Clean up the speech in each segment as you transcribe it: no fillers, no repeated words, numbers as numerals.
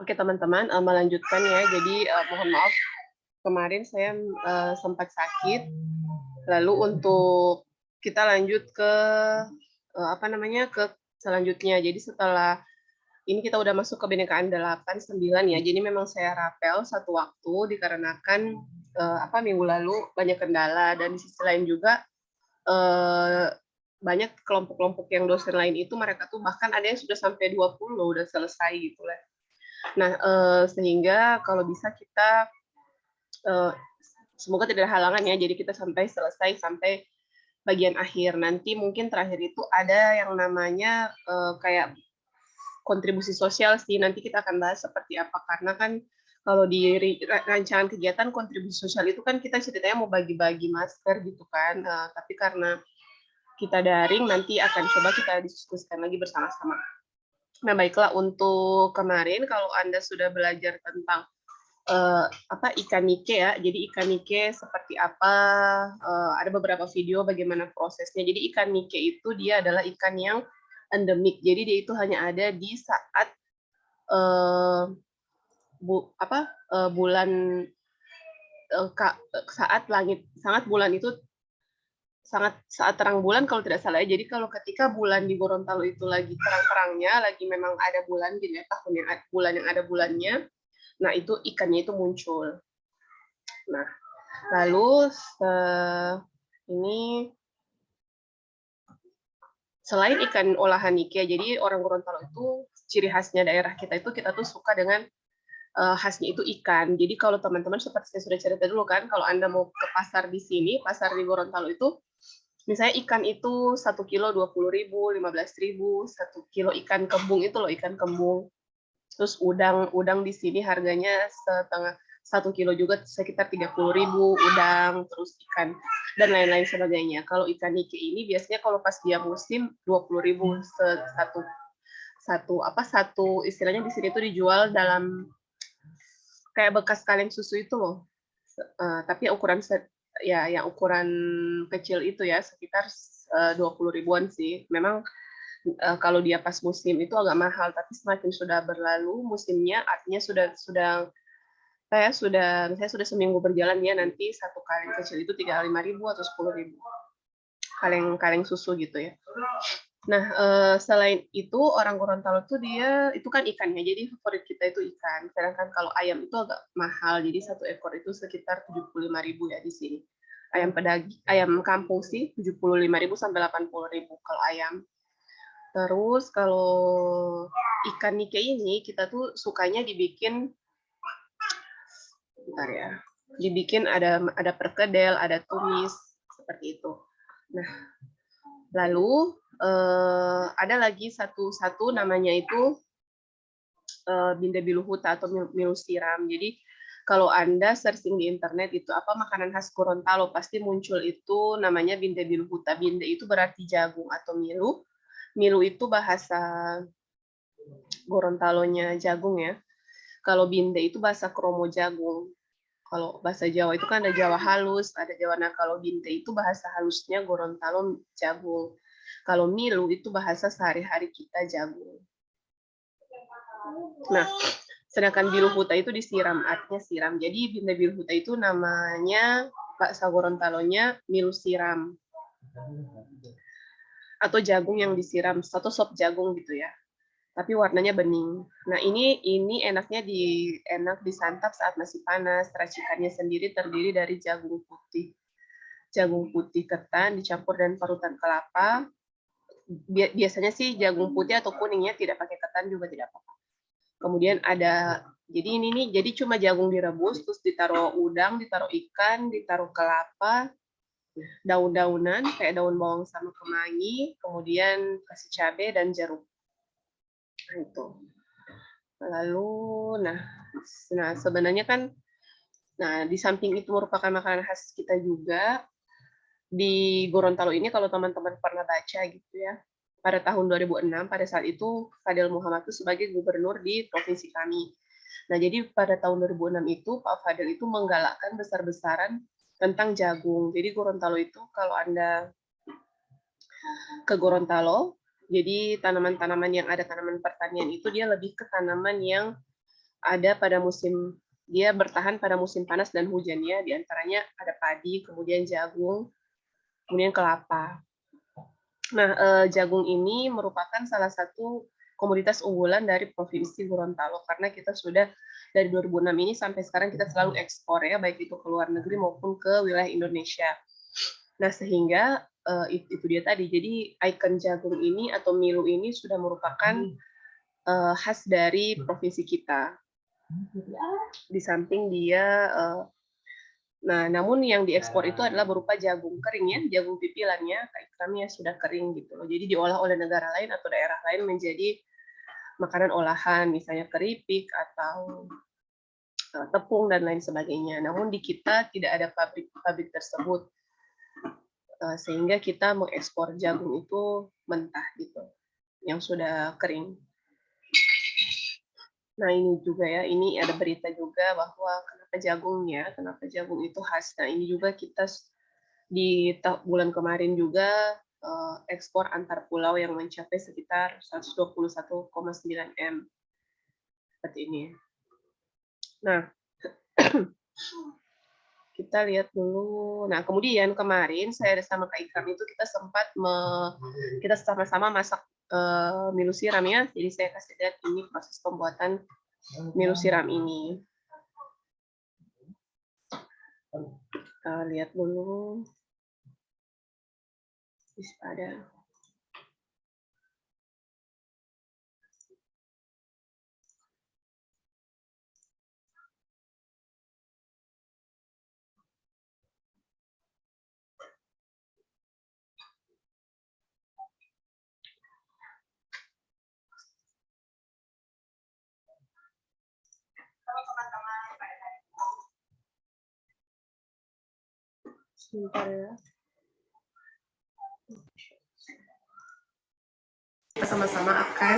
Oke teman-teman, melanjutkan ya. Jadi mohon maaf kemarin saya sempat sakit. Lalu untuk kita lanjut ke apa namanya ke selanjutnya. Jadi setelah ini kita udah masuk ke kebinekaan 8, 9 ya. Jadi memang saya rapel satu waktu dikarenakan minggu lalu banyak kendala dan di sisi lain juga banyak kelompok-kelompok yang dosen lain itu mereka tuh bahkan ada yang sudah sampai 20 udah selesai gitu lah. Nah, sehingga kalau bisa kita semoga tidak ada halangan ya, jadi kita sampai selesai sampai bagian akhir. Nanti mungkin terakhir itu ada yang namanya kayak kontribusi sosial sih, nanti kita akan bahas seperti apa, karena kan kalau di rancangan kegiatan kontribusi sosial itu kan kita ceritanya mau bagi-bagi masker gitu kan, tapi karena kita daring nanti akan coba kita diskusikan lagi bersama-sama. Nah baiklah, untuk kemarin kalau Anda sudah belajar tentang ikan nike ya. Jadi ikan nike seperti apa, ada beberapa video bagaimana prosesnya. Jadi ikan nike itu dia adalah ikan yang endemik. Jadi dia itu hanya ada di saat bulan saat langit sangat bulan itu sangat saat terang bulan kalau tidak salah ya. Jadi kalau ketika bulan di Gorontalo itu lagi terang-terangnya, lagi memang ada bulan gitu ya, tahun yang bulan yang ada bulannya, nah itu ikannya itu muncul. Nah, lalu ini selain ikan olahan nike, jadi orang Gorontalo itu ciri khasnya daerah kita itu kita tuh suka dengan khasnya itu ikan. Jadi kalau teman-teman seperti saya sudah cerita dulu kan, kalau Anda mau ke pasar di sini, pasar di Gorontalo itu misalnya ikan itu 1 kilo 20.000, 15.000, 1 kilo ikan kembung itu loh, ikan kembung. Terus udang di sini harganya 1 kilo juga sekitar 30.000 udang, terus ikan dan lain-lain sebagainya. Kalau ikan nike ini biasanya kalau pas dia musim 20.000 satu istilahnya di sini tuh dijual dalam kayak bekas kaleng susu itu loh. Tapi yang ukuran kecil itu ya sekitar 20.000-an sih. Memang kalau dia pas musim itu agak mahal, tapi semakin sudah berlalu musimnya, artinya saya sudah seminggu berjalan ya, nanti satu kaleng kecil itu 35.000 atau 10.000 kaleng susu gitu ya. Nah, selain itu orang Gorontalo tuh dia itu kan ikannya, jadi favorit kita itu ikan. Sedangkan kalau ayam itu agak mahal, jadi satu ekor itu sekitar 75.000 ya di sini. Ayam kampung sih 75.000 sampai 80.000 kalau ayam. Terus kalau ikan nike ini kita tuh sukanya dibikin, bentar ya, dibikin ada perkedel, ada tumis seperti itu. Nah, lalu ada lagi satu namanya itu Binde Biluhuta atau milu siram. Jadi kalau Anda searching di internet itu apa makanan khas Gorontalo, pasti muncul itu namanya Binde Biluhuta. Binde itu berarti jagung atau milu. Milu itu bahasa Gorontalonya jagung ya. Kalau binde itu bahasa Kromo jagung. Kalau bahasa Jawa itu kan ada Jawa halus, ada Jawa. Nah, kalau binte itu bahasa halusnya Gorontalo jagung. Kalau milu itu bahasa sehari-hari kita jagung. Nah, sedangkan biluhuta itu disiram, artinya siram. Jadi binte biluhuta itu namanya bahasa Gorontalonya milu siram. Atau jagung yang disiram, atau sop jagung gitu ya. Tapi warnanya bening. Nah, ini enak disantap saat masih panas. Racikannya sendiri terdiri dari jagung putih. Jagung putih ketan dicampur dengan parutan kelapa. Biasanya sih jagung putih atau kuningnya, tidak pakai ketan juga tidak apa-apa. Kemudian jadi cuma jagung direbus, terus ditaruh udang, ditaruh ikan, ditaruh kelapa, daun-daunan kayak daun bawang sama kemangi, kemudian kasih cabai dan jeruk. Nah, itu. Lalu, sebenarnya kan, di samping itu merupakan makanan khas kita juga, di Gorontalo ini kalau teman-teman pernah baca gitu ya, pada tahun 2006, pada saat itu Fadil Muhammad itu sebagai gubernur di provinsi kami. Nah, jadi pada tahun 2006 itu Pak Fadil itu menggalakkan besar-besaran tentang jagung. Jadi Gorontalo itu kalau Anda ke Gorontalo, jadi tanaman-tanaman yang ada tanaman pertanian itu dia lebih ke tanaman yang ada pada musim dia bertahan pada musim panas dan hujannya, di antaranya ada padi, kemudian jagung, kemudian kelapa. Nah, jagung ini merupakan salah satu komoditas unggulan dari Provinsi Gorontalo, karena kita sudah dari 2006 ini sampai sekarang kita selalu ekspor ya, baik itu ke luar negeri maupun ke wilayah Indonesia. Nah, sehingga itu dia tadi. Jadi ikon jagung ini atau milu ini sudah merupakan khas dari provinsi kita. Di samping dia nah, namun yang diekspor itu adalah berupa jagung kering ya, jagung pipilannya, kami sudah kering gitu loh. Jadi diolah oleh negara lain atau daerah lain menjadi makanan olahan, misalnya keripik atau tepung dan lain sebagainya. Namun di kita tidak ada pabrik tersebut, sehingga kita mengekspor jagung itu mentah gitu, yang sudah kering. Nah, ini juga ya, ini ada berita juga bahwa kenapa jagung itu khas. Nah, ini juga kita di bulan kemarin juga ekspor antar pulau yang mencapai sekitar 121,9 M. Seperti ini. Nah, kita lihat dulu. Nah, kemudian kemarin saya sama Kak Ikram itu kita sempat kita sama-sama masak milu siram ya. Jadi saya kasih lihat ini proses pembuatan milu siram ini. Kita lihat dulu. Ada. Sebentar ya. Kita sama-sama akan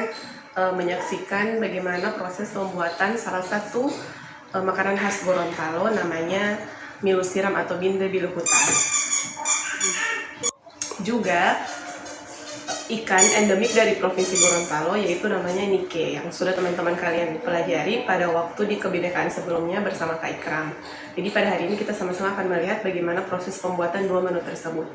menyaksikan bagaimana proses pembuatan salah satu makanan khas Gorontalo, namanya milu siram atau binde bilukuta. Juga ikan endemik dari Provinsi Gorontalo, yaitu namanya nike, yang sudah teman-teman kalian pelajari pada waktu di kebinekaan sebelumnya bersama Kak Ikram. Jadi pada hari ini kita sama-sama akan melihat bagaimana proses pembuatan dua menu tersebut.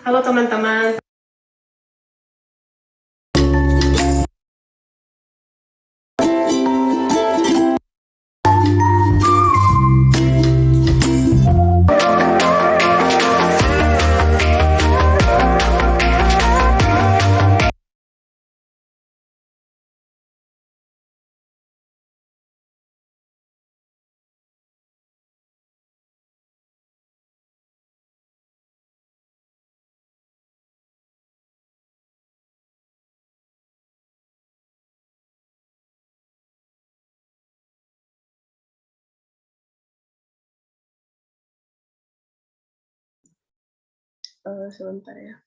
Halo teman-teman. Sebentar ya.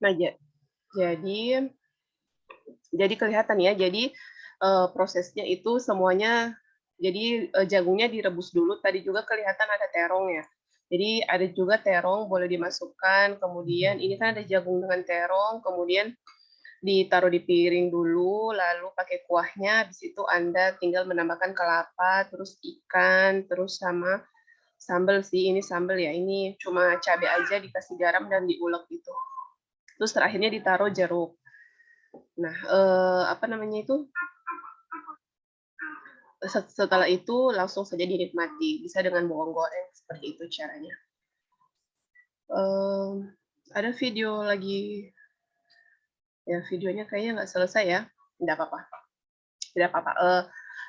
Nah, jadi kelihatan ya. Jadi prosesnya itu semuanya. Jadi jagungnya direbus dulu. Tadi juga kelihatan ada terong ya. Jadi ada juga terong boleh dimasukkan. Kemudian ini kan ada jagung dengan terong. Kemudian ditaruh di piring dulu, lalu pakai kuahnya. Habis itu Anda tinggal menambahkan kelapa, terus ikan, terus sama sambal sih. Ini sambal ya. Ini cuma cabai aja dikasih garam dan diulek gitu. Terus terakhirnya ditaruh jeruk. Nah, apa namanya itu? Setelah itu langsung saja dinikmati, bisa dengan bawang goreng, seperti itu caranya. Ada video lagi, ya videonya kayaknya nggak selesai ya, tidak apa-apa. Tidak apa-apa.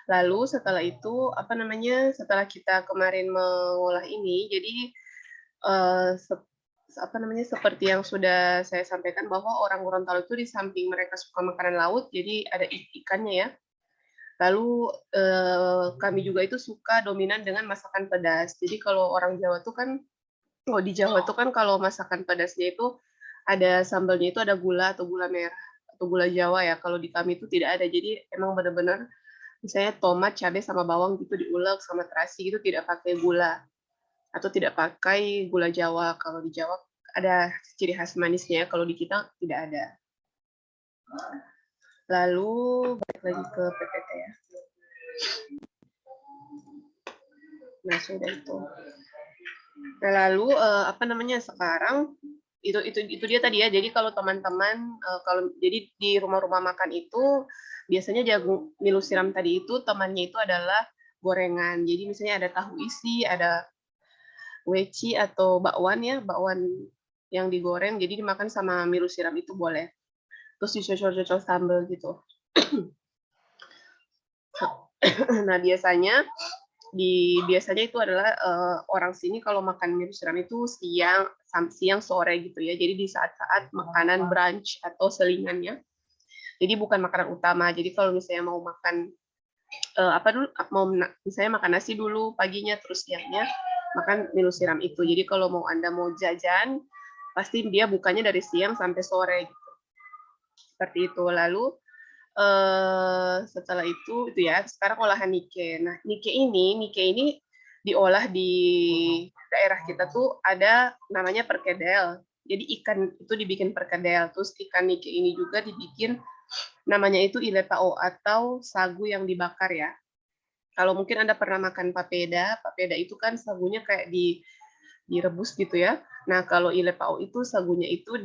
Lalu setelah itu, apa namanya, setelah kita kemarin mengolah ini, jadi apa namanya, seperti yang sudah saya sampaikan bahwa orang Gorontalo itu di samping mereka suka makanan laut, jadi ada ikannya ya. Lalu kami juga itu suka dominan dengan masakan pedas. Jadi kalau orang Jawa tuh kan, di Jawa tuh kan kalau masakan pedasnya itu ada sambalnya itu ada gula atau gula merah atau gula Jawa ya. Kalau di kami itu tidak ada. Jadi emang benar-benar misalnya tomat, cabai sama bawang gitu diulek sama terasi gitu, tidak pakai gula atau tidak pakai gula Jawa. Kalau di Jawa ada ciri khas manisnya, kalau di kita tidak ada. Lalu balik lagi ke PPT ya. Nah, sudah itu. Nah, lalu apa namanya, sekarang itu dia tadi ya. Jadi kalau teman-teman kalau jadi di rumah-rumah makan itu biasanya jagung milu siram tadi itu temannya itu adalah gorengan. Jadi misalnya ada tahu isi, ada weci atau bakwan ya, bakwan yang digoreng jadi dimakan sama milu siram itu boleh. Terus dicocol-cocol sambal gitu. Nah, biasanya itu adalah orang sini kalau makan mie siram itu siang sore gitu ya. Jadi di saat-saat makanan brunch atau selingannya. Jadi bukan makanan utama. Jadi kalau misalnya mau makan apa dulu, mau misalnya makan nasi dulu paginya terus siangnya makan mie siram itu. Jadi kalau Anda mau jajan pasti dia bukanya dari siang sampai sore gitu. Seperti itu. Lalu setelah itu ya, sekarang olahan nike. Nah, nike ini diolah di daerah kita tuh ada namanya perkedel. Jadi ikan itu dibikin perkedel. Terus ikan nike ini juga dibikin namanya itu ilepao atau sagu yang dibakar ya. Kalau mungkin Anda pernah makan papeda itu kan sagunya kayak direbus gitu ya. Nah, kalau ilepao itu sagunya itu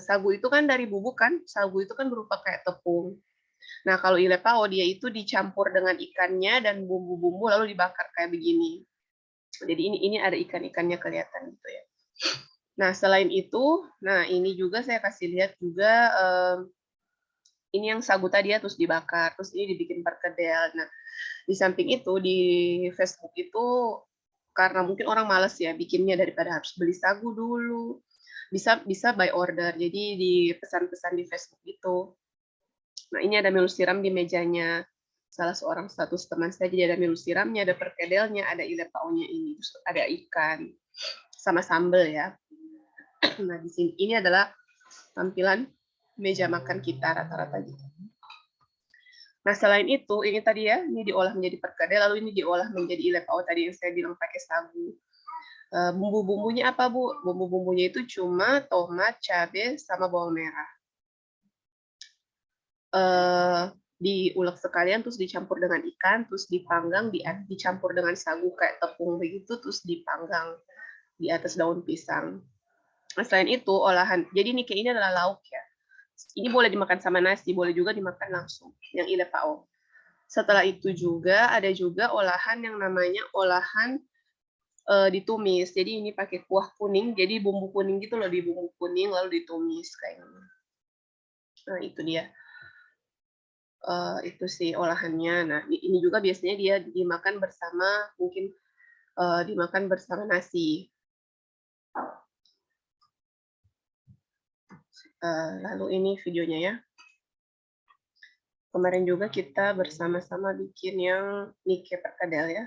sagu itu kan dari bubuk kan, sagu itu kan berupa kayak tepung. Nah, kalau ilepao dia itu dicampur dengan ikannya dan bumbu-bumbu lalu dibakar kayak begini. Jadi ini ada ikan-ikannya kelihatan gitu ya. Nah, selain itu, nah ini juga saya kasih lihat juga ini yang sagu tadi ya terus dibakar, terus ini dibikin perkedel. Nah, di samping itu di Facebook itu karena mungkin orang males ya bikinnya daripada harus beli sagu dulu. Bisa by order. Jadi di pesan-pesan di Facebook itu. Nah, ini ada milu siram di mejanya salah seorang status teman saya. Jadi ada milu siramnya, ada perkedelnya, ada ilepaunya ini, terus ada ikan sama sambal ya. Nah, di sini ini adalah tampilan meja makan kita rata-rata gitu. Nah, selain itu, ini tadi ya, ini diolah menjadi perkedel, lalu ini diolah menjadi ilepau tadi yang saya bilang pakai sagu. Bumbu-bumbunya apa, Bu? Bumbu-bumbunya itu cuma tomat, cabai, sama bawang merah. Diulek sekalian, terus dicampur dengan ikan, terus dipanggang, dicampur dengan sagu kayak tepung begitu, terus dipanggang di atas daun pisang. Nah, selain itu, jadi nike ini adalah lauk ya. Ini boleh dimakan sama nasi, boleh juga dimakan langsung, yang ida pao. Setelah itu juga ada juga olahan yang namanya olahan ditumis. Jadi ini pakai kuah kuning, jadi bumbu kuning gitu loh, di bumbu kuning lalu ditumis kayak gini. Nah, itu dia. Itu sih olahannya. Nah, ini juga biasanya dia dimakan bersama, mungkin dimakan bersama nasi. Lalu ini videonya ya. Kemarin juga kita bersama-sama bikin yang nike perkedel ya.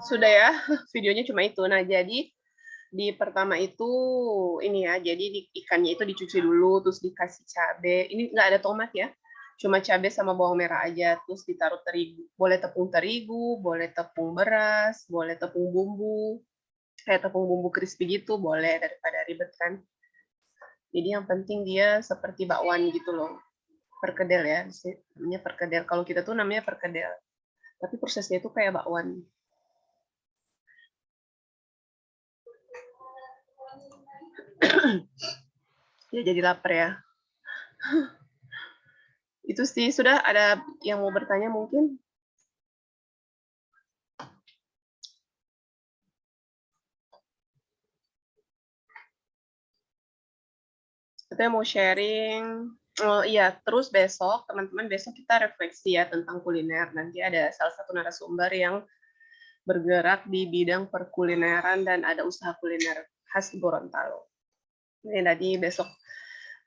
Sudah ya, videonya cuma itu. Nah, jadi di pertama itu ini ya, jadi ikannya itu dicuci dulu, terus dikasih cabai. Ini nggak ada tomat ya, cuma cabai sama bawang merah aja. Terus ditaruh terigu, boleh tepung terigu, boleh tepung beras, boleh tepung bumbu, kayak tepung bumbu crispy gitu, boleh daripada ribet kan. Jadi yang penting dia seperti bakwan gitu loh, perkedel ya, namanya perkedel. Kalau kita tuh namanya perkedel, tapi prosesnya itu kayak bakwan. Ya jadi lapar ya. Itu sih, sudah ada yang mau bertanya mungkin? Kita mau sharing. Oh iya, terus besok, teman-teman, besok kita refleksi ya tentang kuliner. Nanti ada salah satu narasumber yang bergerak di bidang perkulineran dan ada usaha kuliner khas Gorontalo. Jadi tadi besok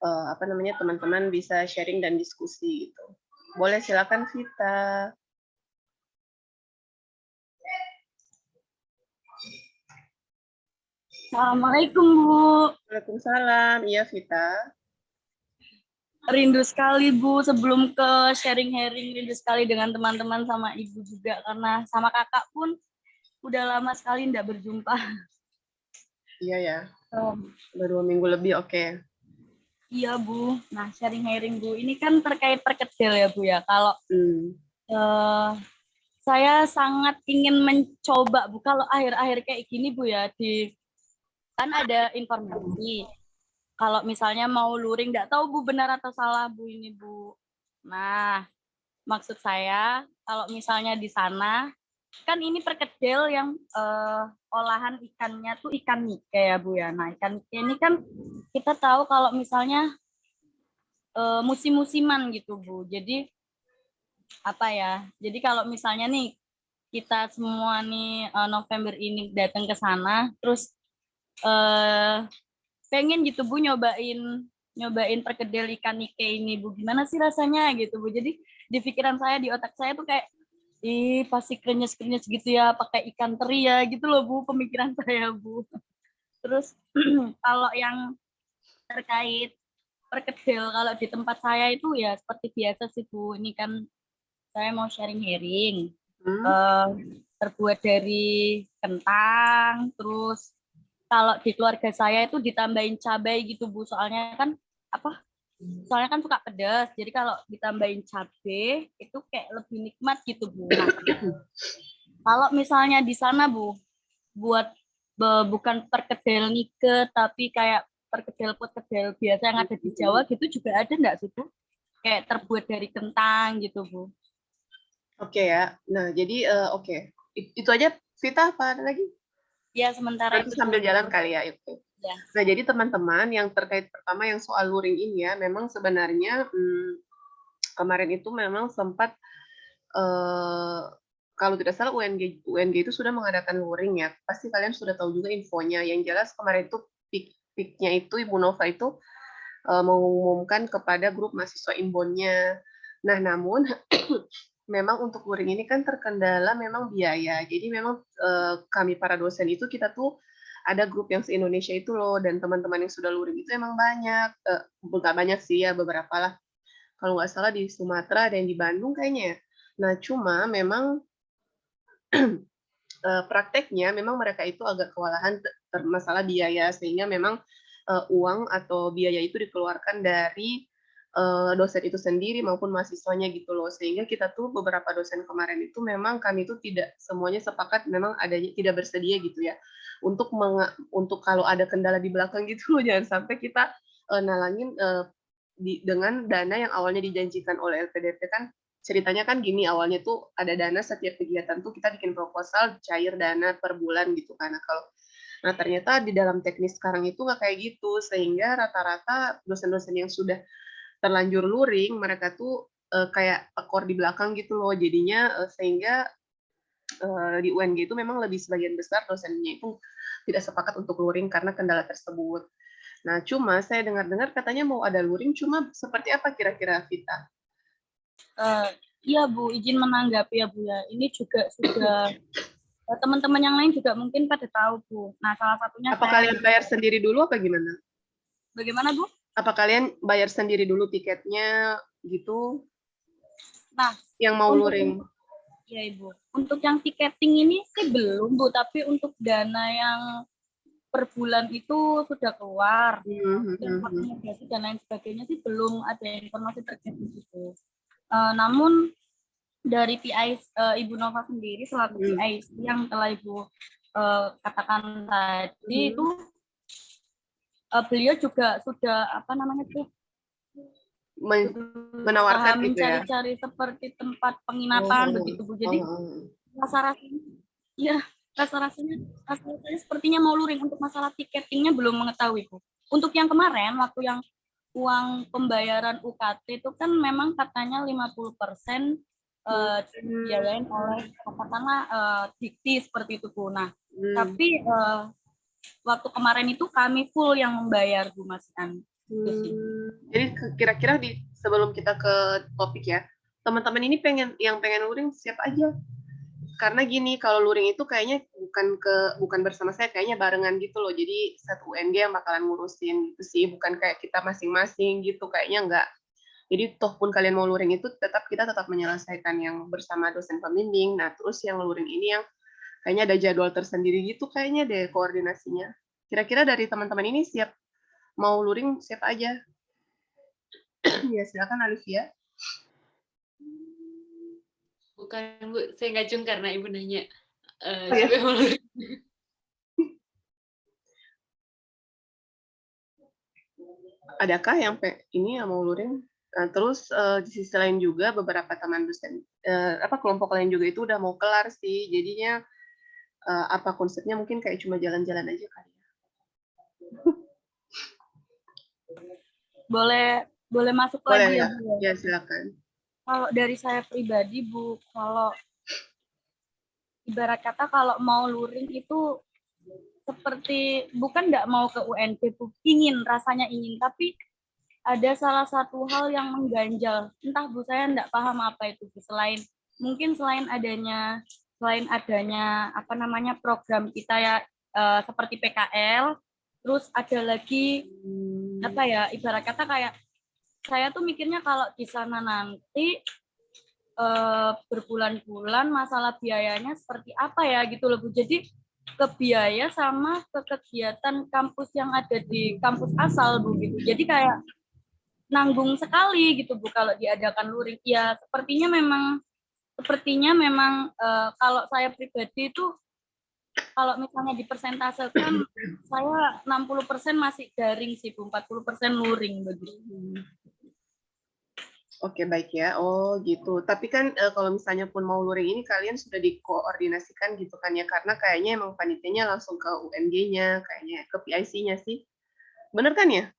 apa namanya, teman-teman bisa sharing dan diskusi gitu. Boleh, silakan Vita. Assalamualaikum, Bu. Waalaikumsalam. Iya, Vita. Rindu sekali, Bu. Sebelum ke sharing-sharing, rindu sekali dengan teman-teman sama Ibu juga. Karena sama kakak pun udah lama sekali tidak berjumpa. Iya ya. Udah 2 minggu lebih, oke. Iya, Bu. Nah, sharing-sharing, Bu. Ini kan terkait perkedel ya, Bu ya. Kalau saya sangat ingin mencoba, Bu. Kalau akhir-akhir kayak gini, Bu ya, kan ada informasi. Kalau misalnya mau luring, nggak tahu Bu benar atau salah Bu ini Bu. Nah, maksud saya kalau misalnya di sana kan ini perkedel yang olahan ikannya tuh ikan nike ya Bu ya. Nah, ikan nike ini kan kita tahu kalau misalnya musim-musiman gitu Bu. Jadi apa ya? Jadi kalau misalnya nih kita semua nih November ini datang ke sana, terus pengen gitu Bu nyobain perkedel ikan nike ini Bu, gimana sih rasanya gitu Bu. Jadi di pikiran saya, di otak saya tuh kayak pasti krenyes-krenyes gitu ya, pakai ikan teri ya gitu loh Bu, pemikiran saya Bu. Terus kalau yang terkait perkedel, kalau di tempat saya itu ya seperti biasa sih Bu, ini kan saya mau sharing herring. Terbuat dari kentang, terus kalau di keluarga saya itu ditambahin cabai gitu Bu, soalnya kan suka pedas, jadi kalau ditambahin cabai itu kayak lebih nikmat gitu Bu. Nah, kalau misalnya di sana Bu, buat bukan perkedel nike tapi kayak perkedel biasa yang ada di Jawa gitu juga ada nggak sih Bu? Kayak terbuat dari kentang gitu Bu. Oke ya. Nah, jadi oke. Itu aja Vita, apa ada lagi? Ya, sementara Nanti sambil jalan kali ya itu. Ya. Nah, jadi teman-teman yang terkait pertama yang soal luring ini ya, memang sebenarnya kemarin itu memang sempat kalau tidak salah UNG itu sudah mengadakan luring ya. Pasti kalian sudah tahu juga infonya. Yang jelas kemarin itu peak-nya itu Ibu Nova itu mengumumkan kepada grup mahasiswa inboundnya. Nah, namun memang untuk luring ini kan terkendala memang biaya. Jadi memang kami para dosen itu kita tuh ada grup yang se-Indonesia itu loh, dan teman-teman yang sudah luring itu emang banyak. Bukan banyak sih ya, beberapa lah. Kalau nggak salah di Sumatera, ada yang di Bandung kayaknya ya. Nah, cuma memang prakteknya memang mereka itu agak kewalahan masalah biaya, sehingga memang uang atau biaya itu dikeluarkan dari dosen itu sendiri maupun mahasiswanya gitu loh. Sehingga kita tuh beberapa dosen kemarin itu memang kami itu tidak semuanya sepakat memang adanya tidak bersedia gitu ya. Untuk kalau ada kendala di belakang gitu loh, jangan sampai kita nalangin dengan dana yang awalnya dijanjikan oleh LPDP. Kan ceritanya kan gini, awalnya tuh ada dana setiap kegiatan tuh kita bikin proposal cair dana per bulan gitu kan. Nah ternyata di dalam teknis sekarang itu nggak kayak gitu, sehingga rata-rata dosen-dosen yang sudah terlanjur luring mereka tuh kayak ekor di belakang gitu loh, jadinya sehingga di UNG itu memang lebih sebagian besar dosennya itu tidak sepakat untuk luring karena kendala tersebut. Nah, cuma saya dengar-dengar katanya mau ada luring, cuma seperti apa kira-kira Vita? Iya Bu, izin menanggapi ya Bu ya. Ini juga sudah teman-teman yang lain juga mungkin pada tahu Bu. Nah, salah satunya apa kalian bayar sendiri dulu apa gimana? Bagaimana Bu? Apa kalian bayar sendiri dulu tiketnya gitu? Nah, yang mau luring. Iya Ibu. Untuk yang tiketing ini sih belum Bu, tapi untuk dana yang per bulan itu sudah keluar. Dan akomodasi dan lain sebagainya sih belum ada informasi terkait itu. Namun dari PI Ibu Nova sendiri selaku PI yang telah Ibu katakan tadi itu beliau juga sudah menawarkan gitu ya, mencari-cari seperti tempat penginapan begitu Bu. Jadi rasa-rasanya sepertinya mau luring. Untuk masalah tiketingnya belum mengetahui Bu. Untuk yang kemarin waktu yang uang pembayaran UKT itu kan memang katanya 50% dibiayain oleh katakanlah dikti seperti itu Bu. Nah, tapi waktu kemarin itu kami full yang membayar Bu Mas An. Jadi kira-kira sebelum kita ke topik ya, teman-teman ini pengen luring siap aja. Karena gini, kalau luring itu kayaknya bukan bersama saya, kayaknya barengan gitu loh. Jadi satu UNG yang bakalan ngurusin gitu sih, bukan kayak kita masing-masing gitu, kayaknya enggak. Jadi toh pun kalian mau luring itu kita tetap menyelesaikan yang bersama dosen pembimbing. Nah, terus yang luring ini yang kayaknya ada jadwal tersendiri gitu kayaknya deh koordinasinya. Kira-kira dari teman-teman ini siap mau luring siapa aja? Ya, silakan Alivia. Bukan Bu, saya nggak cung karena Ibu nanya. Ya. Adakah yang ini yang mau luring? Nah, terus di sisi lain juga beberapa teman dosen, kelompok lain juga itu udah mau kelar sih. Jadinya apa konsepnya mungkin kayak cuma jalan-jalan aja kali ya. Boleh Boleh masuk Boleh lagi ya? ya, Bu? Ya, silakan. Kalau dari saya pribadi, Bu, kalau ibarat kata kalau mau luring itu seperti bukan nggak mau ke UNB, Bu. Rasanya ingin, tapi ada salah satu hal yang mengganjal. Entah Bu, saya nggak paham apa itu, Bu. Selain adanya apa namanya program kita ya seperti PKL, terus ada lagi apa ya, ibarat kata kayak saya tuh mikirnya kalau di sana nanti berbulan-bulan masalah biayanya seperti apa ya gitu loh Bu. Jadi ke biaya sama ke kegiatan kampus yang ada di kampus asal Bu gitu. Jadi kayak nanggung sekali gitu Bu kalau diadakan luring. Ya sepertinya memang kalau saya pribadi itu kalau misalnya dipersentasekan saya 60% masih daring sih Bu, 40% luring begitu. Oke, baik ya. Oh, gitu. Tapi kan kalau misalnya pun mau luring ini kalian sudah dikoordinasikan gitu kan ya, karena kayaknya emang panitianya langsung ke UMG-nya, kayaknya ke PIC-nya sih. Bener kan ya?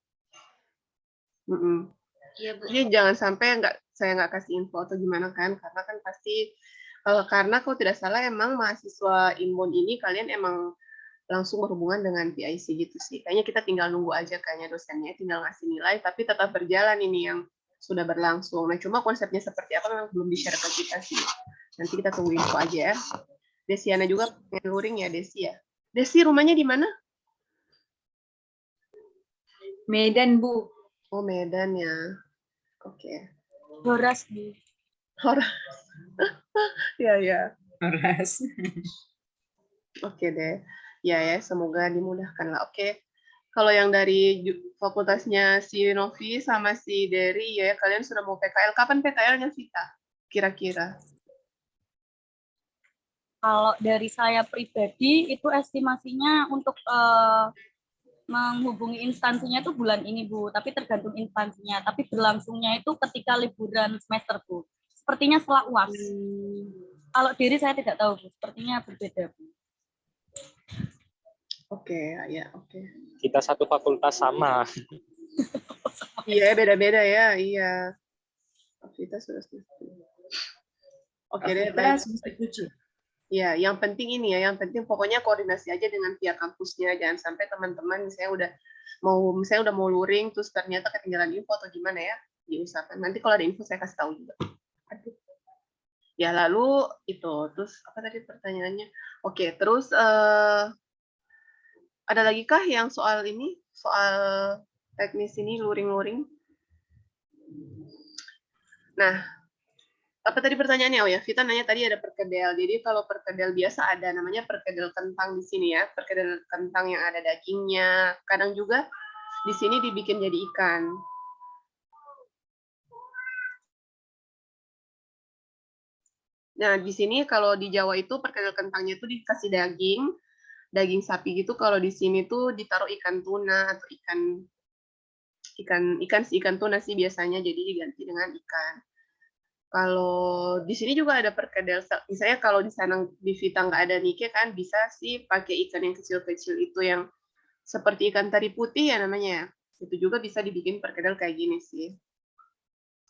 Iya, Bu. Jadi jangan sampai saya nggak kasih info atau gimana kan, karena kan pasti karena kalau tidak salah emang mahasiswa Inbon ini kalian emang langsung berhubungan dengan PIC gitu sih. Kayaknya kita tinggal nunggu aja kayaknya dosennya tinggal ngasih nilai, tapi tetap berjalan ini yang sudah berlangsung. Nah, cuma konsepnya seperti apa memang belum di-share ke kita sih. Nanti kita tunggu info aja ya. Desiana juga pengen luring ya, Desi ya. Desi rumahnya di mana? Medan, Bu. Oh, Medan ya. Oke. Horas Bu. Horas. Ya, ya. Horas. Oke deh. Ya, semoga dimudahkan lah. Oke. Kalau yang dari fakultasnya si Novi sama si Dery, ya kalian sudah mau PKL. Kapan PKL-nya, Vita? Kira-kira? Kalau dari saya pribadi, itu estimasinya untuk menghubungi instansinya itu bulan ini, Bu. Tapi tergantung instansinya. Tapi berlangsungnya itu ketika liburan semester, Bu. Sepertinya setelah UAS. Kalau diri saya tidak tahu, Bu. Sepertinya berbeda, Bu. Oke, ya, oke. Kita satu fakultas sama. Iya, beda-beda ya, iya. Kita sudah setuju. Oke deh, baik. Ya, yang penting ini ya, yang penting pokoknya koordinasi aja dengan pihak kampusnya, jangan sampai teman-teman misalnya udah mau luring terus ternyata ketinggalan info atau gimana ya, diusahakan. Nanti kalau ada info saya kasih tahu juga. Ya, lalu itu, terus apa tadi pertanyaannya? Oke, terus ada lagi kah yang soal ini, soal teknis ini luring-luring? Nah, apa tadi pertanyaannya? Oh ya, Vita nanya tadi ada perkedel. Jadi kalau perkedel biasa ada namanya perkedel kentang di sini ya, perkedel kentang yang ada dagingnya. Kadang juga di sini dibikin jadi ikan. Nah, di sini kalau di Jawa itu perkedel kentangnya itu dikasih daging sapi gitu. Kalau di sini tuh ditaruh ikan tuna atau ikan tuna sih biasanya, jadi diganti dengan ikan. Kalau di sini juga ada perkedel, misalnya kalau di sana di Vita nggak ada nike kan, bisa sih pakai ikan yang kecil-kecil itu yang seperti ikan teri putih ya namanya. Itu juga bisa dibikin perkedel kayak gini sih.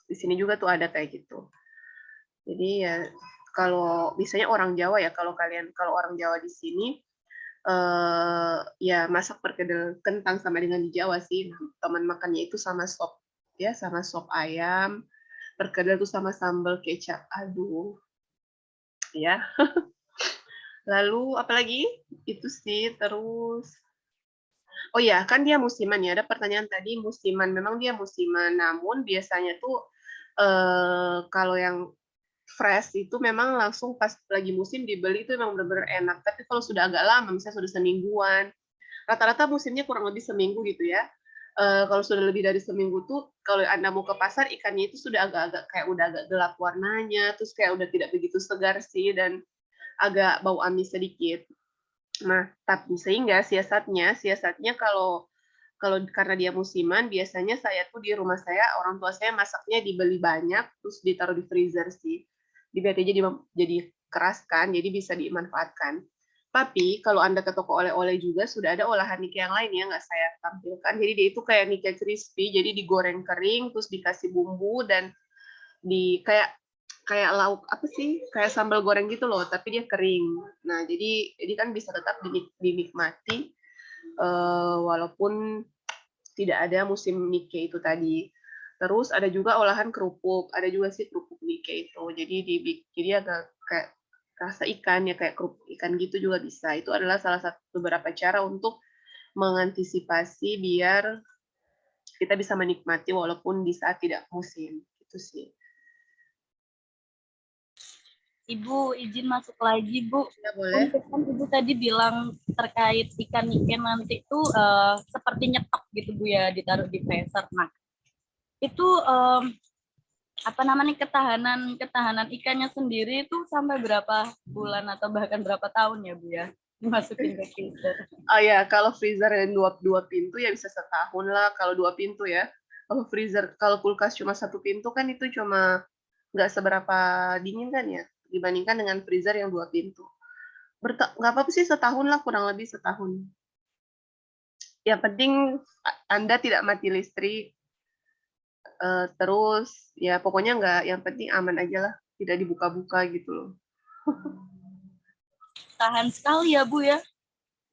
Di sini juga tuh ada kayak gitu. Jadi ya kalau misalnya orang Jawa ya, kalau orang Jawa di sini ya masak perkedel kentang sama dengan di Jawa sih. Teman makannya itu sama sop ya, sama sop ayam. Perkedel tuh sama sambal kecap. Aduh. Ya. Lalu apalagi? Itu sih terus. Oh ya, kan dia musiman ya. Ada pertanyaan tadi musiman. Memang dia musiman, namun biasanya tuh kalau yang fresh itu memang langsung pas lagi musim dibeli itu memang benar-benar enak. Tapi kalau sudah agak lama, misalnya sudah semingguan, rata-rata musimnya kurang lebih seminggu gitu ya. Kalau sudah lebih dari seminggu tuh, kalau Anda mau ke pasar, ikannya itu sudah agak-agak kayak udah agak gelap warnanya, terus kayak udah tidak begitu segar sih, dan agak bau amis sedikit. Nah, tapi sehingga siasatnya kalau karena dia musiman, biasanya saya tuh di rumah saya, orang tua saya masaknya dibeli banyak, terus ditaruh di freezer sih. Biar dia jadi keras kan, jadi bisa dimanfaatkan. Tapi kalau Anda ke toko oleh-oleh juga sudah ada olahan Nikkei yang lain ya, nggak saya tampilkan. Jadi dia itu kayak Nikkei crispy, jadi digoreng kering, terus dikasih bumbu dan di kayak lauk apa sih? Kayak sambal goreng gitu loh, tapi dia kering. Nah, jadi kan bisa tetap dinikmati walaupun tidak ada musim Nikkei itu tadi. Terus ada juga olahan kerupuk, ada juga sih kerupuk Nikkei itu. Jadi agak kayak rasa ikan ya kayak kerupuk ikan gitu juga bisa. Itu adalah salah satu beberapa cara untuk mengantisipasi biar kita bisa menikmati walaupun di saat tidak musim. Itu sih. Ibu izin masuk lagi, Bu. Ya, boleh. Untuk kan Ibu tadi bilang terkait ikan ikan nanti itu seperti nyetok gitu Bu ya, ditaruh di freezer. Nah, itu apa namanya ketahanan ikannya sendiri itu sampai berapa bulan atau bahkan berapa tahun ya Bu ya dimasukin ke freezer? Oh ya, kalau freezer yang dua pintu ya bisa setahun lah. Kalau 2 pintu ya. Kalau kulkas cuma 1 pintu kan itu cuma nggak seberapa dingin kan ya, dibandingkan dengan freezer yang 2 pintu. Nggak apa-apa sih setahun lah, kurang lebih setahun. Yang penting Anda tidak mati listrik, terus ya pokoknya nggak, yang penting aman aja lah, tidak dibuka-buka gitu loh. Tahan sekali ya Bu ya.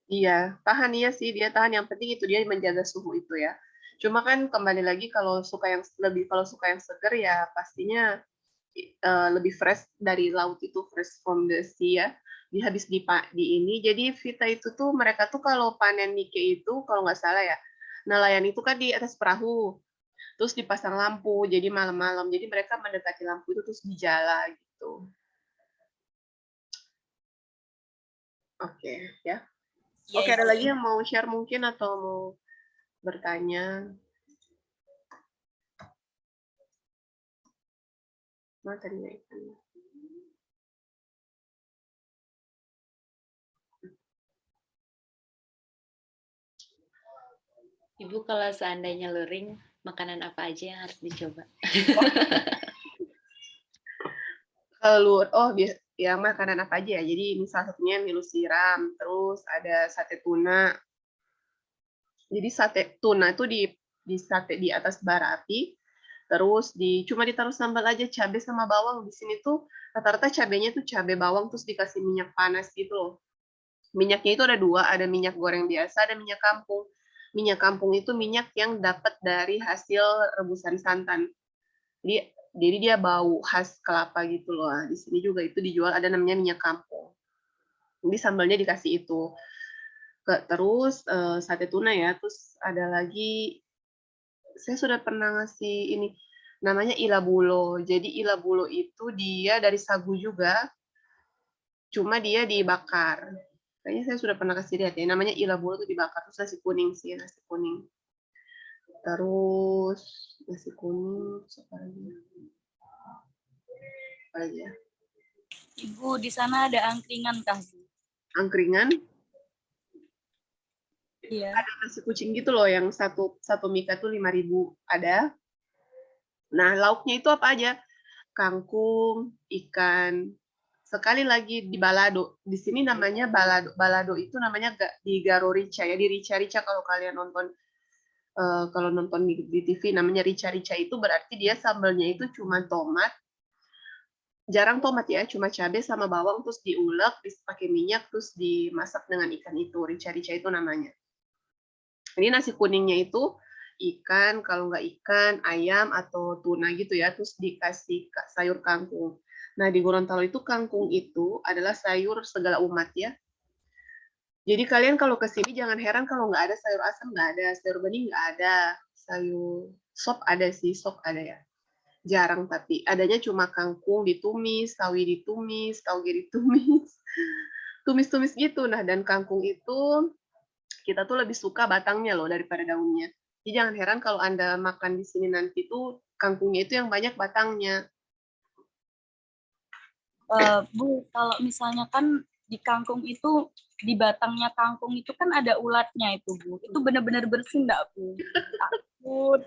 Iya, tahan iya sih, dia tahan. Yang penting itu dia menjaga suhu itu ya. Cuma kan kembali lagi kalau suka yang seger ya pastinya lebih fresh dari laut itu, fresh from the sea ya. Dia habis di ini. Jadi Vita itu tuh mereka tuh kalau panen Nikkei itu kalau nggak salah ya, nelayan itu kan di atas perahu, terus dipasang lampu. Jadi malam-malam. Jadi mereka mendekati lampu itu terus di jala gitu. Oke, ya. Ya, Oke, ada Ibu. lagi yang mau share mungkin atau mau bertanya? Mana tadinya ikannya? Ibu kalau seandainya luring, makanan apa aja yang harus dicoba? Kalau ya makanan apa aja ya? Jadi ini salah satunya mie siram, terus ada sate tuna. Jadi sate tuna itu di sate di atas bara api, terus cuma ditaruh sambal aja, cabai sama bawang. Di sini tuh rata-rata cabainya tuh cabai bawang terus dikasih minyak panas gitu loh. Minyaknya itu ada 2, ada minyak goreng biasa, ada minyak kampung. Minyak kampung itu minyak yang dapat dari hasil rebusan santan. Jadi dia bau khas kelapa gitu loh. Di sini juga itu dijual ada namanya minyak kampung. Jadi sambalnya dikasih itu. Terus sate tuna ya. Terus ada lagi saya sudah pernah ngasih ini namanya ilabulo. Jadi ilabulo itu dia dari sagu juga, cuma dia dibakar. Kayaknya saya sudah pernah kasih lihat ya. Namanya ilabulo itu dibakar. Terus nasi kuning sih, nasi kuning. Terus nasi kuning, apa lagi? Apa lagi ya? Ibu di sana ada angkringan kah Bu? Angkringan? Iya. Ada nasi kucing gitu loh, yang satu mika tuh 5.000 ada. Nah, lauknya itu apa aja? Kangkung, ikan. Sekali lagi di balado. Di sini namanya balado. Balado itu namanya di Garo Rica ya, di Rica-Rica kalau kalian nonton kalau nonton di TV namanya Rica-Rica itu berarti dia sambalnya itu cuma tomat. Jarang tomat ya, cuma cabai sama bawang terus diulek, pakai minyak terus dimasak dengan ikan itu. Rica-Rica itu namanya. Ini nasi kuningnya itu ikan, kalau nggak ikan, ayam, atau tuna gitu ya, terus dikasih sayur kangkung. Nah, di Gorontalo itu kangkung itu adalah sayur segala umat ya. Jadi kalian kalau ke sini jangan heran kalau nggak ada sayur asam, nggak ada, sayur bening nggak ada, sayur sop ada sih, sop ada ya. Jarang tapi adanya cuma kangkung ditumis, sawi ditumis, tauge ditumis, tumis-tumis gitu. Nah, dan kangkung itu kita tuh lebih suka batangnya loh daripada daunnya. Jadi jangan heran kalau Anda makan di sini nanti tuh kangkungnya itu yang banyak batangnya. Bu, kalau misalnya kan di kangkung itu, di batangnya kangkung itu kan ada ulatnya itu Bu. Itu benar-benar bersih nggak Bu? Takut.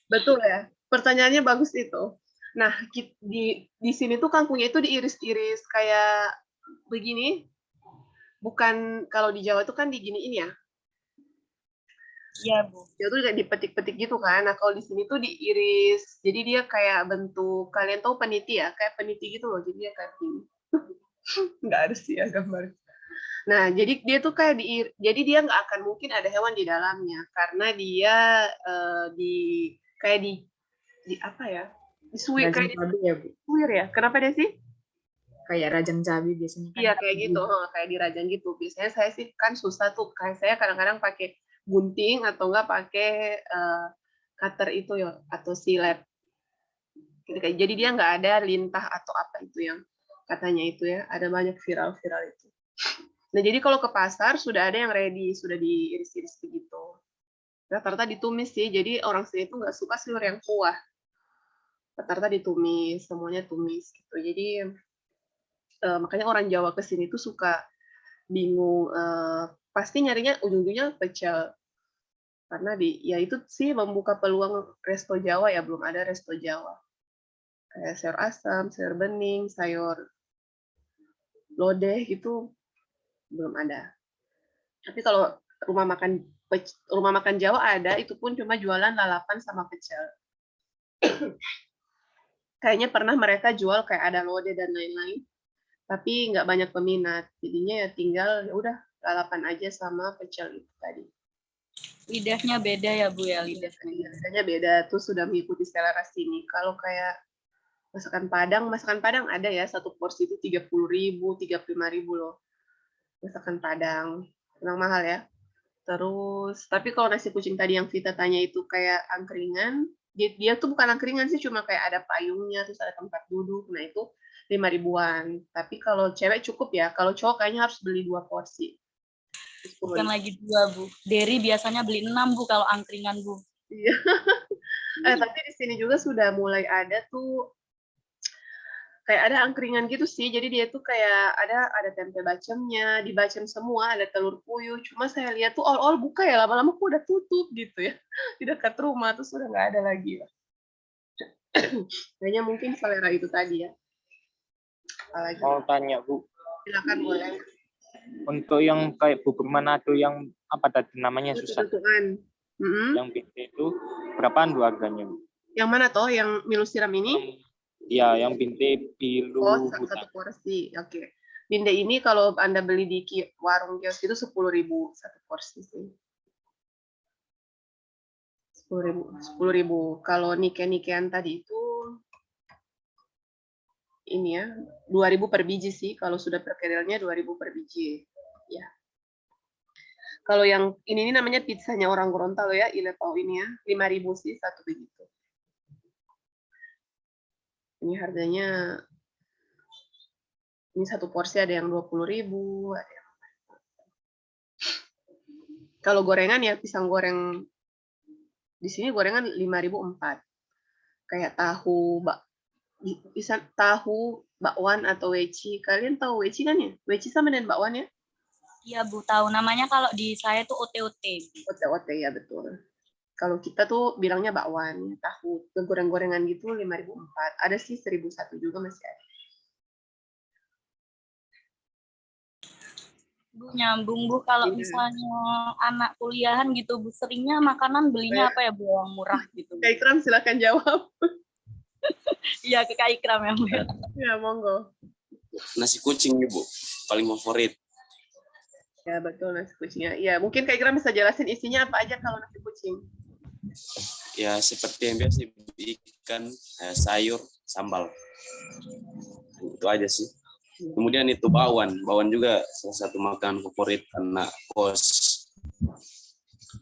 Betul ya? Pertanyaannya bagus itu. Nah, di sini tuh kangkungnya itu diiris-iris kayak begini. bukan kalau di Jawa itu kan diginiin ya. Iya, Bu. Dia tuh kayak dipetik-petik gitu kan. Nah, kalau di sini tuh diiris. Jadi dia kayak bentuk, kalian tahu peniti ya? Kayak peniti gitu loh. Jadi dia kayak gini. Nggak ada sih ya gambar. Nah, jadi dia tuh kayak jadi dia nggak akan mungkin ada hewan di dalamnya karena dia di kayak di apa ya? Disuir Rajang kayak cabai ya, Bu. disuir ya. Kenapa dia sih? Kayak rajang cabai biasanya kan. Iya kayak gitu, kayak dirajang gitu. Biasanya saya sih kan susah tuh, kayak saya kadang-kadang pakai gunting atau enggak pakai cutter itu ya atau silet. Jadi dia nggak ada lintah atau apa itu yang katanya itu ya. Ada banyak viral-viral itu. Nah jadi kalau ke pasar sudah ada yang ready, sudah diiris-iris begitu. Rata-rata ditumis sih. Jadi orang sini tuh nggak suka sayur yang kuah. Rata-rata ditumis, semuanya tumis gitu. Jadi makanya orang Jawa ke sini tuh suka bingung, pasti nyarinya ujung-ujungnya pecel. Karena ya itu sih membuka peluang resto Jawa ya, belum ada resto Jawa. Kayak sayur asam, sayur bening, sayur lodeh gitu belum ada. Tapi kalau rumah makan Jawa ada, itu pun cuma jualan lalapan sama pecel. Kayaknya pernah mereka jual kayak ada lodeh dan lain-lain, tapi nggak banyak peminat. Jadinya ya tinggal ya udah lalapan aja sama pecel itu tadi. Lidahnya beda ya, Bu ya, lidahnya. Lidahnya beda, tuh sudah mengikuti selera sini. Kalau kayak masakan Padang ada ya, satu porsi itu 30.000, 35.000 loh. Masakan Padang, memang mahal ya. Terus, tapi kalau nasi kucing tadi yang Vita tanya itu kayak angkringan, dia tuh bukan angkringan sih, cuma kayak ada payungnya, terus ada tempat duduk, nah itu 5.000-an. Tapi kalau cewek cukup ya, kalau cowok kayaknya harus beli 2 porsi. Bukan lagi 2, Bu. Derry biasanya beli 6, Bu, kalau angkringan, Bu. Iya. Tapi di sini juga sudah mulai ada tuh kayak ada angkringan gitu sih. Jadi dia tuh kayak ada tempe bacemnya, di bacem semua, ada telur puyuh. Cuma saya lihat tuh all buka ya, lama-lama kok udah tutup gitu ya. Di dekat rumah tuh sudah nggak ada lagi ya. Kayaknya mungkin selera itu tadi ya. Apalagi? Mau tanya Bu, Silakan boleh. untuk yang kayak bubur Manado yang apa tadi namanya susah, Tutupan. yang bintik itu berapaan Bu harganya Bu? Yang mana toh? Yang milu siram ini? Ya, yang bintik pilu Oh, hutan. satu porsi. Oke. Binde ini kalau Anda beli di warung kios itu 10.000 satu porsi sih. 10.000. Kalau nike-nikean tadi itu ini ya, 2.000 per biji sih. Kalau sudah perkedelnya 2.000 per biji. Ya. Kalau yang ini namanya pizzanya orang Gorontalo ya, Ilepau ini ya, 5.000 sih satu begitu. Ini harganya, ini satu porsi ada yang 20.000, ada yang... Kalau gorengan ya pisang goreng di sini gorengan 5.000 4. Kayak tahu bakwan atau weci. Kalian tahu weci kan ya? Weci sama dengan bakwan ya? Iya, Bu, tahu. Namanya kalau di saya tuh ote-ote. Ote-ote ya betul. Kalau kita tuh bilangnya bakwan, tahu goreng-gorengan gitu 5.000 4. Ada sih 1.001 juga masih ada. Bu, nyambung, Bu, kalau Iya. misalnya anak kuliahan gitu, Bu, seringnya makanan belinya apa ya, Bu, yang murah gitu? Kak Ikram silakan jawab. Iya, ke Kak Ikram ya, Bu. Ya, monggo. Nasi kucing nih Bu, paling favorit. Ya, betul nasi kucingnya. Ya, mungkin Kak Ikram bisa jelasin isinya apa aja kalau nasi kucing. Ya seperti yang biasa, ikan, sayur, sambal. Itu aja sih. Kemudian itu bakwan juga salah satu makanan favorit anak kos.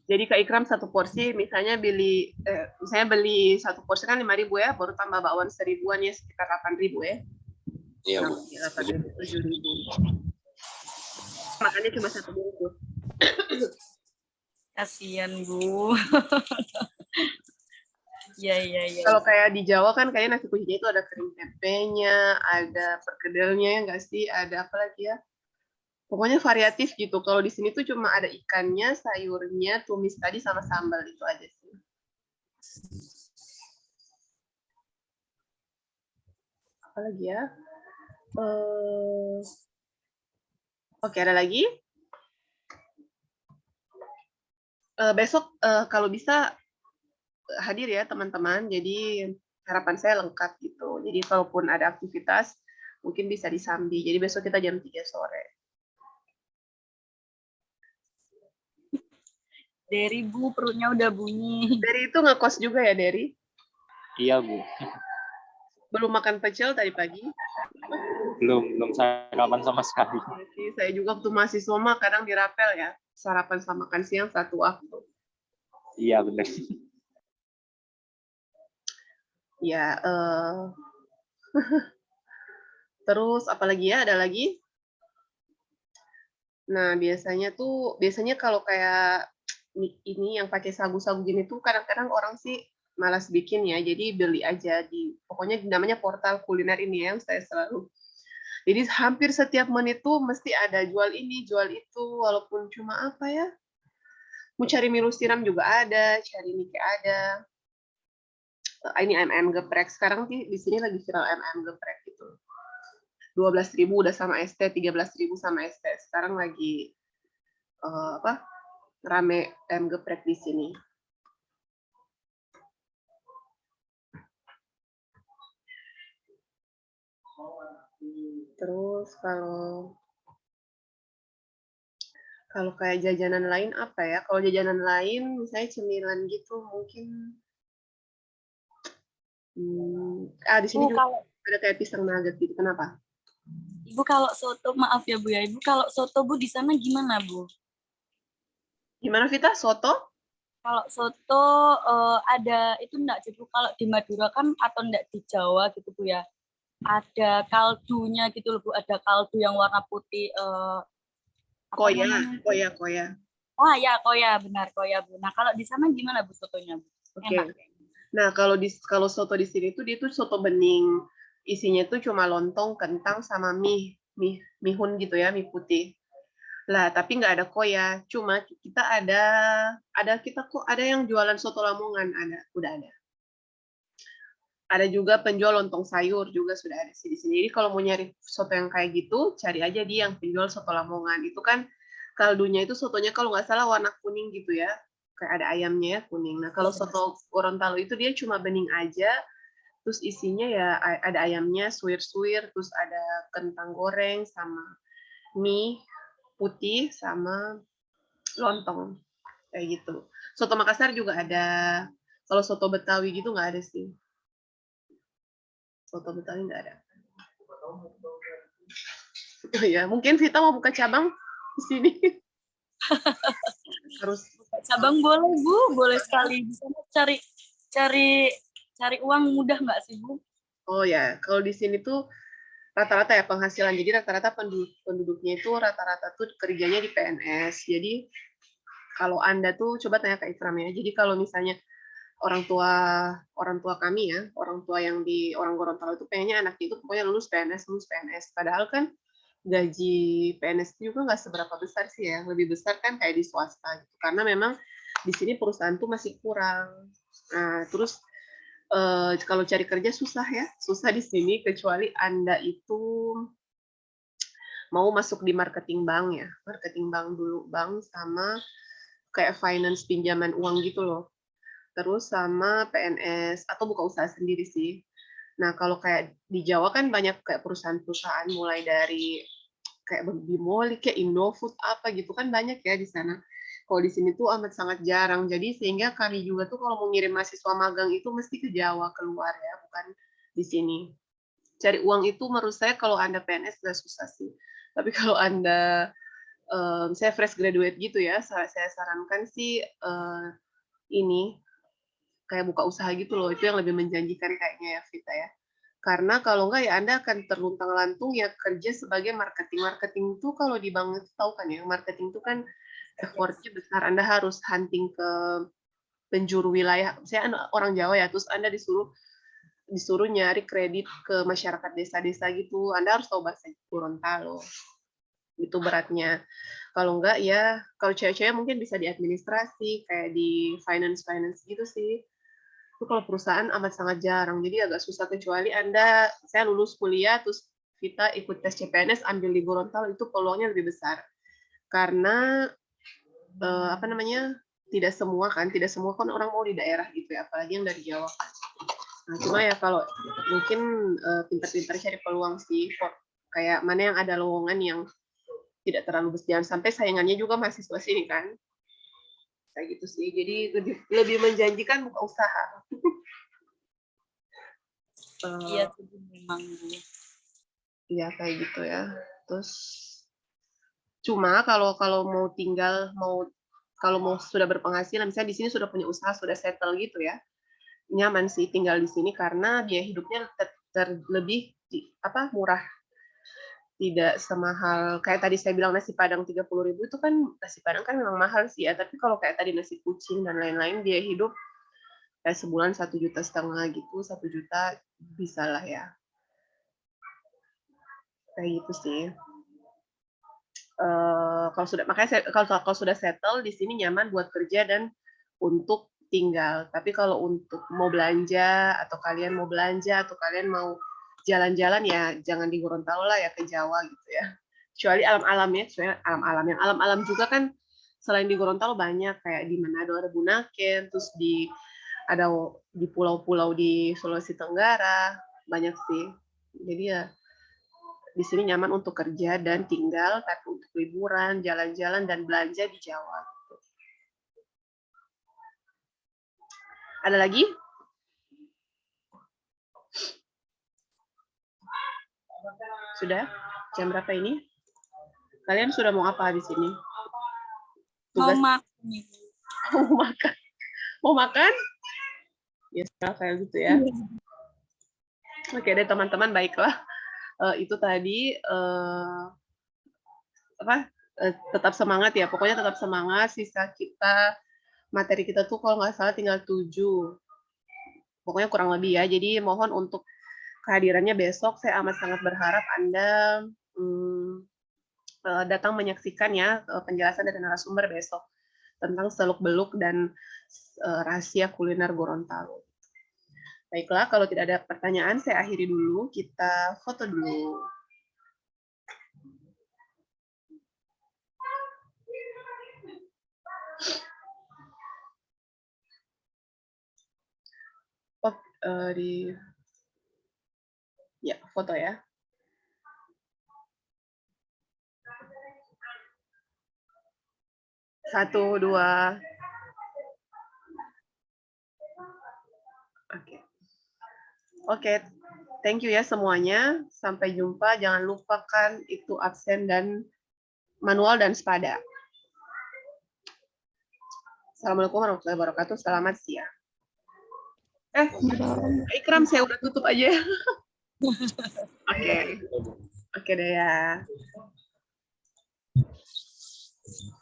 Jadi Kak Ikram satu porsi, misalnya beli satu porsi kan 5.000 ya, baru tambah bakwan 1.000-an ya, sekitar 8.000 ya. Iya Bu. 8.000, 7.000. Makannya cuma satu bungkus. Kasian, Bu. Iya. Kalau kayak di Jawa kan kayak nasi kucingnya itu ada kering tempenya, ada perkedelnya ya nggak sih, ada apa lagi ya? Pokoknya variatif gitu. Kalau di sini tuh cuma ada ikannya, sayurnya, tumis tadi sama sambal itu aja sih. Apa lagi ya? Oke, ada lagi? Besok kalau bisa hadir ya teman-teman. Jadi harapan saya lengkap gitu. Jadi kalaupun ada aktivitas mungkin bisa disambi. Jadi besok kita jam 3 sore. Dari Bu, perutnya udah bunyi. Dari itu ngekos juga ya, Dari? Iya, Bu. Belum makan pecel tadi pagi? Belum sarapan sama sekali. Jadi saya juga waktu mahasiswa mah kadang dirapel ya. Sarapan sama makan siang satu waktu. Iya, benar. Ya, terus apalagi ya? Ada lagi? Nah, biasanya kalau kayak ini yang pakai sagu-sagu gini tuh kadang-kadang orang sih malas bikin ya. Jadi beli aja pokoknya namanya portal kuliner ini ya, yang saya selalu. Jadi hampir setiap menit tuh mesti ada jual ini, jual itu, walaupun cuma apa ya? Mau cari mie siram juga ada, cari Nike ada. Ini geprek. Sekarang di sini lagi viral geprek gitu. 12.000 udah sama ST, 13.000 sama ST. Sekarang lagi rame geprek di sini. Terus kalau kayak jajanan lain apa ya? Kalau jajanan lain misalnya cemilan gitu mungkin di sini juga ada kayak pisang nugget gitu. Kenapa? Ibu kalau soto, maaf ya Bu ya, Ibu kalau soto Bu di sana gimana Bu? Gimana Vita? Soto? Kalau soto ada itu enggak sih Bu? Kalau di Madura kan atau enggak di Jawa gitu Bu ya? Ada kaldunya gitu loh Bu, ada kaldu yang warna putih. Koya. Oh ya, koya, benar koya Bu. Nah kalau di sana gimana Bu sotonya Bu? Oke. Nah kalau soto di sini tuh dia tuh soto bening. Isinya tuh cuma lontong, kentang, sama mihun gitu ya, mie putih. Lah, tapi nggak ada koya. Cuma kita ada yang jualan soto Lamongan, udah ada. Ada juga penjual lontong sayur juga sudah ada di sini. Jadi kalau mau nyari soto yang kayak gitu, cari aja dia yang penjual soto Lamongan. Itu kan kaldunya itu sotonya kalau nggak salah warna kuning gitu ya. Kayak ada ayamnya ya kuning. Nah kalau soto Gorontalo itu dia cuma bening aja. Terus isinya ya ada ayamnya, suwir-suwir, terus ada kentang goreng, sama mie putih, sama lontong. Kayak gitu. Soto Makassar juga ada. Kalau soto Betawi gitu nggak ada sih. Soto Betawi nggak ada. Oh ya, mungkin Vita mau buka cabang di sini. Terus cabang boleh Bu, boleh sekali. Bisa cari uang mudah nggak sih Bu? Oh ya, kalau di sini tuh rata-rata ya penghasilan. Jadi rata-rata penduduknya itu rata-rata tuh kerjanya di PNS. Jadi kalau Anda tuh coba tanya ke Ikram ya. Jadi kalau misalnya orang tua kami ya, orang tua yang di orang Gorontalo itu pengennya anaknya itu pokoknya lulus PNS. Padahal kan gaji PNS itu juga nggak seberapa besar sih ya. Lebih besar kan kayak di swasta gitu. Karena memang di sini perusahaan tuh masih kurang. Nah, terus kalau cari kerja susah ya, susah di sini kecuali Anda itu mau masuk di marketing bank ya, marketing bank dulu, bank sama kayak finance pinjaman uang gitu loh. Terus sama PNS atau buka usaha sendiri sih. Nah, kalau kayak di Jawa kan banyak kayak perusahaan-perusahaan mulai dari kayak Bimoli, kayak Indofood apa gitu kan banyak ya di sana. Kalau di sini tuh amat sangat jarang. Jadi sehingga kami juga tuh kalau mau ngirim mahasiswa magang itu mesti ke Jawa keluar ya, bukan di sini. Cari uang itu menurut saya kalau Anda PNS nggak susah sih. Tapi kalau Anda saya fresh graduate gitu ya, saya sarankan sih ini kayak buka usaha gitu loh. Itu yang lebih menjanjikan kayaknya ya Vita ya. Karena kalau enggak ya Anda akan terluntang-lantung ya kerja sebagai marketing. Marketing itu kalau di bank itu tahu kan ya, marketing itu kan effortnya besar. Anda harus hunting ke penjuru wilayah. Saya orang Jawa ya, terus Anda disuruh nyari kredit ke masyarakat desa-desa gitu. Anda harus tahu bahasa Gorontalo. Itu beratnya. Kalau enggak ya, kalau cewek-cewek mungkin bisa di administrasi, kayak di finance gitu sih. Itu kalau perusahaan amat sangat jarang, jadi agak susah kecuali Anda, saya lulus kuliah, terus kita ikut tes CPNS ambil di Gorontalo itu peluangnya lebih besar. Karena apa namanya? Tidak semua kan orang mau di daerah gitu ya, apalagi yang dari Jawa kan. Nah, cuma ya kalau mungkin pintar-pintar cari peluang sih, kayak mana yang ada lowongan yang tidak terlalu besar, jangan sampai saingannya juga mahasiswa sini kan. Kayak gitu sih, jadi lebih menjanjikan buka usaha. Iya, memang. Iya kayak gitu ya. Terus cuma kalau mau tinggal kalau mau sudah berpenghasilan, misalnya di sini sudah punya usaha, sudah settle gitu ya, nyaman sih tinggal di sini karena biaya hidupnya lebih murah. Tidak semahal kayak tadi saya bilang nasi Padang 30.000 itu kan nasi Padang kan memang mahal sih ya, tapi kalau kayak tadi nasi kucing dan lain-lain biaya hidup kayak sebulan 1,5 juta gitu, 1 juta bisa lah ya. Kayak gitu sih. Kalau sudah settle di sini nyaman buat kerja dan untuk tinggal. Tapi kalau untuk mau belanja atau kalian mau jalan-jalan ya jangan di Gorontalo lah ya, ke Jawa gitu ya. Kecuali alam-alam ya, yang alam-alam juga kan selain di Gorontalo banyak kayak di Manado ada Bunaken, terus ada di pulau-pulau di Sulawesi Tenggara banyak sih. Jadi ya di sini nyaman untuk kerja dan tinggal, tapi untuk liburan, jalan-jalan, dan belanja di Jawa. Ada lagi? Sudah? Jam berapa ini? Kalian sudah mau apa habis ini? Tugas? Mau makan. Mau makan? Mau makan? Ya, kayak gitu ya. Oke deh teman-teman, baiklah. Itu tadi tetap semangat ya, pokoknya tetap semangat. Sisa materi kita tuh kalau nggak salah tinggal 7, pokoknya kurang lebih ya. Jadi mohon untuk kehadirannya besok. Saya amat sangat berharap Anda datang menyaksikan ya penjelasan dari narasumber besok tentang seluk-beluk dan rahasia kuliner Gorontalo. Baiklah, kalau tidak ada pertanyaan, saya akhiri dulu. Kita foto dulu. Ya, foto ya. Satu, dua. Oke, thank you ya semuanya. Sampai jumpa. Jangan lupakan itu absen dan manual dan sepada. Assalamualaikum warahmatullahi wabarakatuh. Selamat siang. Ikram, saya udah tutup aja. Oke deh ya.